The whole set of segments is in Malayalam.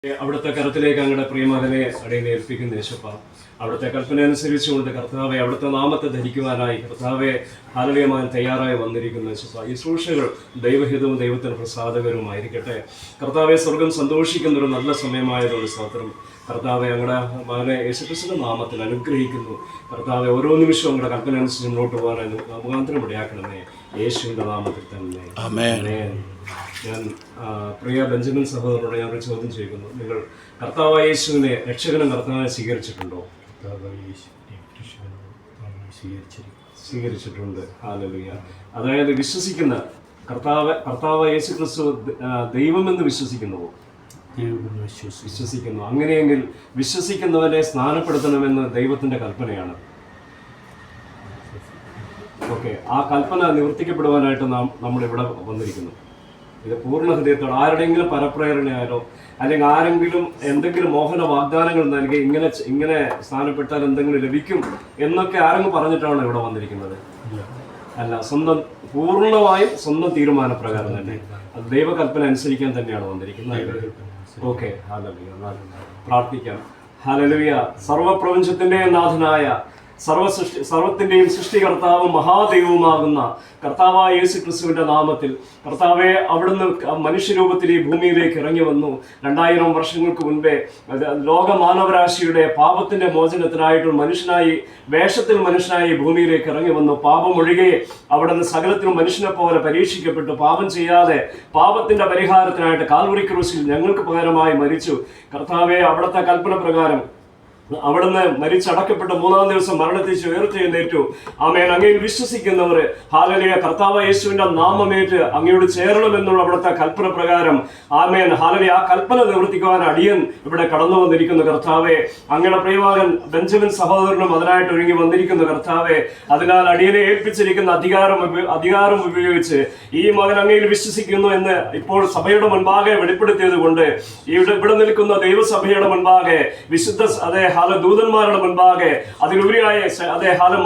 അവിടുത്തെ കരത്തിലേക്ക് അങ്ങയുടെ പ്രിയമകനെ അടയിനെ ഏൽപ്പിക്കുന്ന യേശപ്പ, അവിടുത്തെ കൽപ്പന അനുസരിച്ചുകൊണ്ട് കർത്താവെ അവിടുത്തെ നാമത്തെ ധരിക്കുവാനായി കർത്താവെ ഹാലലയമാൻ തയ്യാറായി വന്നിരിക്കുന്ന യേശപ്പ, ഈ ശുശ്രൂഷകൾ ദൈവഹിതവും ദൈവത്തിന് പ്രസാദകരവുമായിരിക്കട്ടെ. കർത്താവെ സ്വർഗം സന്തോഷിക്കുന്ന ഒരു നല്ല സമയമായതുകൊണ്ട് സ്തോത്രം. കർത്താവെ ഞങ്ങളുടെ മകനെ യേശുക്രിസ്തുവിന്റെ നാമത്തിൽ അനുഗ്രഹിക്കുന്നു. കർത്താവെ ഓരോ നിമിഷവും ഞങ്ങളുടെ കൽപ്പന അനുസരിച്ച് മുന്നോട്ട് പോകാൻ മുഖാന്തരം ഇടയാക്കണമേ, യേശുവിന്റെ നാമത്തിൽ തന്നെ ആമേൻ. ഞാൻ പ്രിയ ബെഞ്ചമിൻ സഹോദരനോട് ഞാനൊരു ചോദ്യം ചെയ്യുന്നു. നിങ്ങൾ കർത്താവായ യേശുവിനെ രക്ഷകനും കർത്താവിനെ സ്വീകരിച്ചിട്ടുണ്ടോ? സ്വീകരിച്ചിട്ടുണ്ട്. ഹല്ലേലൂയ. അതായത് വിശ്വസിക്കുന്ന കർത്താവായ യേശു ക്രിസ്തു ദൈവമെന്ന് വിശ്വസിക്കുന്നുവോ? വിശ്വസിക്കുന്നു. അങ്ങനെയെങ്കിൽ വിശ്വസിക്കുന്നവരെ സ്നാനപ്പെടുത്തണമെന്ന് ദൈവത്തിന്റെ കൽപ്പനയാണ്. ഓക്കെ, ആ കൽപ്പന നിവർത്തിക്കപ്പെടുവാനായിട്ട് നമ്മളിവിടെ വന്നിരിക്കുന്നു. ഇത് പൂർണ്ണ ഹൃദയത്തോടെ ആരുടെയെങ്കിലും പരപ്രേരണയാലോ അല്ലെങ്കിൽ ആരെങ്കിലും എന്തെങ്കിലും മോഹന വാഗ്ദാനങ്ങൾ നൽകി ഇങ്ങനെ സ്ഥാനപ്പെട്ടാൽ എന്തെങ്കിലും ലഭിക്കും എന്നൊക്കെ ആരെങ്കിലും പറഞ്ഞിട്ടാണ് ഇവിടെ വന്നിരിക്കുന്നത്? അല്ല, പൂർണ്ണമായും സ്വന്തം തീരുമാനപ്രകാരം തന്നെ അത് ദൈവകൽപ്പന അനുസരിക്കാൻ തന്നെയാണ് വന്നിരിക്കുന്നത്. Okay, hallelujah. പ്രാർത്ഥിക്കാം. ഹല്ലേലൂയ. സർവപ്രപഞ്ചത്തിന്റെ നാഥനായ സർവത്തിന്റെയും സൃഷ്ടികർത്താവും മഹാദൈവവുമാകുന്ന കർത്താവായ യേശു ക്രിസ്തുവിന്റെ നാമത്തിൽ കർത്താവെ അവിടുന്ന് മനുഷ്യരൂപത്തിൽ ഈ ഭൂമിയിലേക്ക് ഇറങ്ങി വന്നു. 2000 വർഷങ്ങൾക്ക് മുൻപേ ലോകമാനവരാശിയുടെ പാപത്തിന്റെ മോചനത്തിനായിട്ട് മനുഷ്യനായി ഭൂമിയിലേക്ക് ഇറങ്ങി വന്നു. പാപമൊഴികെ അവിടുന്ന് സകലത്തിലും മനുഷ്യനെ പോലെ പരീക്ഷിക്കപ്പെട്ടു. പാപം ചെയ്യാതെ പാപത്തിന്റെ പരിഹാരത്തിനായിട്ട് കാൽവറി ക്രൂശിൽ ഞങ്ങൾക്ക് പകരമായി മരിച്ചു. കർത്താവെ അവിടുത്തെ കൽപ്പന പ്രകാരം അവിടുന്ന് മരിച്ചടക്കപ്പെട്ട് 3-ാം ദിവസം മരണത്തിൽ ഉയർത്തെഴുന്നേറ്റു. ആമേൻ. അങ്ങയിൽ വിശ്വസിക്കുന്നവർ ഹല്ലേലൂയ കർത്താവായ യേശുവിന്റെ നാമമേറ്റ് അങ്ങയോട് ചേരണമെന്നുള്ള അവിടുത്തെ കൽപ്പന പ്രകാരം ആമേൻ ഹല്ലേലൂയ ആ കൽപ്പന നിവർത്തിക്കുവാൻ അടിയൻ ഇവിടെ കടന്നു വന്നിരിക്കുന്നു. കർത്താവെ അങ്ങയുടെ പ്രിയമകൻ ബെഞ്ചമിൻ സഹോദരനും അതിനായിട്ട് ഒരുങ്ങി വന്നിരിക്കുന്നു. കർത്താവെ അതിനാൽ അടിയനെ ഏൽപ്പിച്ചിരിക്കുന്ന അധികാരം ഉപയോഗിച്ച് ഈ മകൻ അങ്ങയിൽ വിശ്വസിക്കുന്നു എന്ന് ഇപ്പോൾ സഭയുടെ മുൻപാകെ വെളിപ്പെടുത്തിയത് കൊണ്ട് ഇവിടെ നിൽക്കുന്ന ദൈവസഭയുടെ മുൻപാകെ വിശുദ്ധ ദൂതന്മാരുടെ മുൻപാകെ അതിലുപരിയായ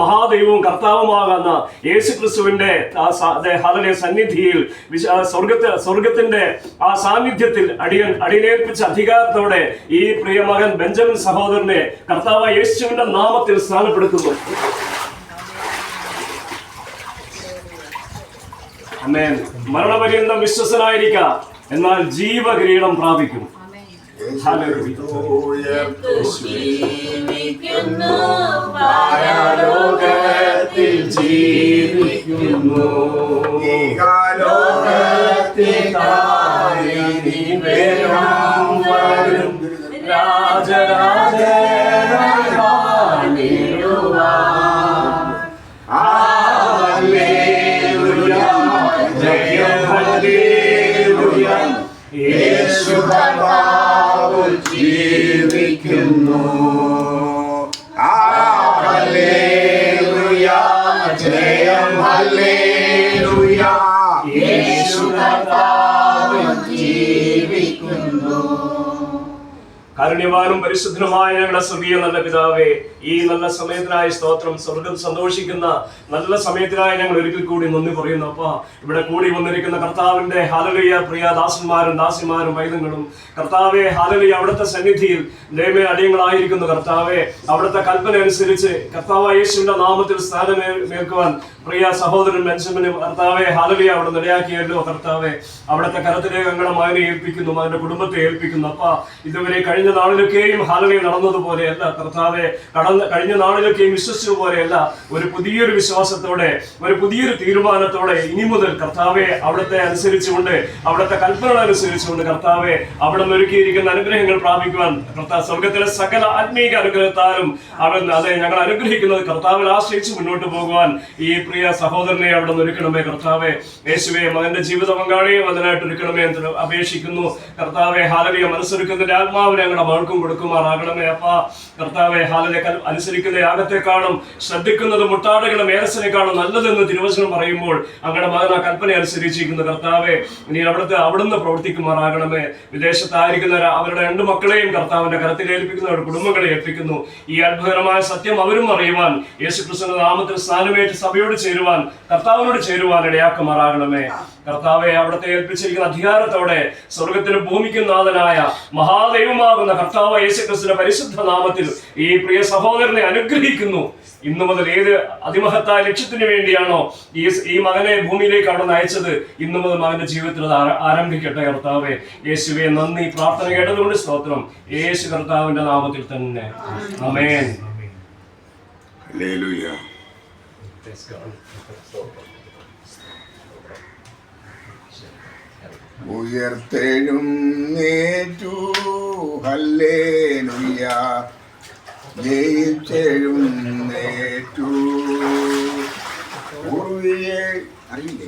മഹാദൈവവും കർത്താവുമാകുന്ന യേശു ക്രിസ്തുവിന്റെ സന്നിധിയിൽ സ്വർഗത്തിന്റെ ആ സാന്നിധ്യത്തിൽ അടിയേൽപ്പിച്ച അധികാരത്തോടെ ഈ പ്രിയമകൻ ബെഞ്ചമിൻ സഹോദരനെ കർത്താവായ യേശുവിന്റെ നാമത്തിൽ സ്നാനപ്പെടുത്തുന്നു. ആമേൻ. മരണപര്യന്തം വിശ്വസനായിരിക്കാം, എന്നാൽ ജീവകിരീടം പ്രാപിക്കും. പരലോകത്തിൽ ജീവിക്കുന്നു, വരും രാജരാജനായി വാണിടുവാൻ. ഹല്ലേലൂയ, ജയം ഹല്ലേലൂയ, യേശു കർത്താവ് ജീവിക്കുന്നു. ഹല്ലേലൂയ, ജയം ഹല്ലേലൂയ, യേശു കർത്താവ് ജീവിക്കുന്നു. കാരുണ്യവാനും പരിശുദ്ധനുമായ ഞങ്ങളുടെ സ്വർഗീയ നല്ല പിതാവേ, ഈ നല്ല സമയത്തിനായി സ്തോത്രം. സ്വർഗം സന്തോഷിക്കുന്ന നല്ല സമയത്തിനായി ഞങ്ങൾ ഒരിക്കൽ കൂടി നന്ദി പറയുന്നു. അപ്പ ഇവിടെ കൂടി വന്നിരിക്കുന്ന കർത്താവിന്റെ ഹല്ലേലൂയ പ്രിയ ദാസന്മാരും ദാസിമാരും വൈദങ്ങളും കർത്താവെ ഹല്ലേലൂയ അവിടുത്തെ സന്നിധിയിൽ ദൈവമേ അടിയങ്ങളായിരിക്കുന്നു. കർത്താവെ അവിടുത്തെ കൽപ്പന അനുസരിച്ച് കർത്താവായ യേശുവിന്റെ നാമത്തിൽ സ്ഥാനമേൽക്കുവാൻ പ്രിയ സഹോദരൻ ബെഞ്ചമിനും കർത്താവെ ഹല്ലേലൂയ അവിടെ നിലയാക്കിയല്ലോ. കർത്താവെ അവിടുത്തെ കരത്തിലേക്ക് ഞങ്ങളുടെ മകനെ ഏൽപ്പിക്കുന്നു, അവന്റെ കുടുംബത്തെ ഏൽപ്പിക്കുന്നു. അപ്പ ഇതുവരെ കഴിഞ്ഞ നാളിലൊക്കെയും ഹല്ലേലൂയ നടന്നതുപോലെയല്ല കർത്താവെ, കഴിഞ്ഞ നാളിലൊക്കെയും വിശ്വസിച്ചതുപോലെയല്ല, ഒരു പുതിയൊരു വിശ്വാസത്തോടെ ഒരു പുതിയൊരു തീരുമാനത്തോടെ ഇനി മുതൽ കർത്താവെ അവിടുത്തെ അനുസരിച്ചുകൊണ്ട് അവിടുത്തെ കൽപ്പന അനുസരിച്ചുകൊണ്ട് കർത്താവെ അവിടെ ഒരുക്കിയിരിക്കുന്ന അനുഗ്രഹങ്ങൾ പ്രാപിക്കുവാൻ സ്വർഗത്തിലെ സകല ആത്മീക അനുഗ്രഹത്താലും ഞങ്ങൾ അനുഗ്രഹിക്കുന്നത് കർത്താവിൽ ആശ്രയിച്ച് മുന്നോട്ട് പോകുവാൻ ഈ പ്രിയ സഹോദരനെ അവിടെ ഒരുക്കണമേ. കർത്താവെ യേശുവെ മകന്റെ ജീവിത പങ്കാളിയും അതിനായിട്ട് ഒരുക്കണമേ എന്ന് അപേക്ഷിക്കുന്നു. കർത്താവെ ഹല്ലേലൂയ മനസ്സൊരുക്കുന്നതിന്റെ ആത്മാവിനെ ഞങ്ങളുടെ മകൾക്കും കൊടുക്കുമാറാകണമേ. അപ്പ കർത്താവെ ഹല്ലേലൂയ അനുസരിക്കുന്ന യാഗത്തെക്കാളും ശ്രദ്ധിക്കുന്നത് മുട്ടാടുകളുടെ മേലസിനേക്കാളും നല്ലതെന്ന് തിരുവചനം പറയുമ്പോൾ അങ്ങയുടെ മകൻ ആ കൽപ്പന അനുസരിച്ചിരിക്കുന്നു. കർത്താവെ ഇനി അവിടുന്ന് പ്രവർത്തിക്കുമാറാകണമേ. വിദേശത്തായിരിക്കുന്ന അവരുടെ 2 മക്കളെയും കർത്താവിന്റെ കരത്തിൽ ഏൽപ്പിക്കുന്നു, അവരുടെ കുടുംബങ്ങളെ ഏൽപ്പിക്കുന്നു. ഈ അത്ഭുതകരമായ സത്യം അവരും അറിയുവാൻ യേശുക്രിസ്തുവിന്റെ നാമത്തിൽ സ്നാനമേറ്റ് സഭയോട് ചേരുവാൻ കർത്താവിനോട് ചേരുവാൻ ഇടയാക്കുമാറാകണമേ. കർത്താവെ, അവിടുത്തെ ഏൽപ്പിച്ചിരിക്കുന്ന അധികാരത്തോടെ സ്വർഗത്തിനും ഭൂമിക്കും നാഥനായ മഹാദൈവമാകുന്ന കർത്താവ് യേശുക്രിസ്തുവിന്റെ പരിശുദ്ധ നാമത്തിൽ ഈ പ്രിയ സഹോദരനെ അനുഗ്രഹിക്കുന്നു. ഇന്നു മുതൽ ഏത് അതിമഹത്തായ ലക്ഷ്യത്തിന് വേണ്ടിയാണോ ഈ മകനെ ഭൂമിയിലേക്ക് അവിടെ നിന്ന് അയച്ചത്, ഇന്നു മുതൽ മകന്റെ ജീവിതത്തിൽ അത് ആരംഭിക്കട്ടെ. കർത്താവെ യേശുവെ, നന്ദി. പ്രാർത്ഥന കേട്ടതുകൊണ്ട് സ്തോത്രം. യേശു കർത്താവിന്റെ നാമത്തിൽ തന്നെ. ആമേൻ. ഹല്ലേലൂയ. ഉയർത്തെഴുന്നേറ്റു ഹല്ലേലൂയ, ജയിച്ചെഴുന്നേറ്റു. അറിയില്ലേ?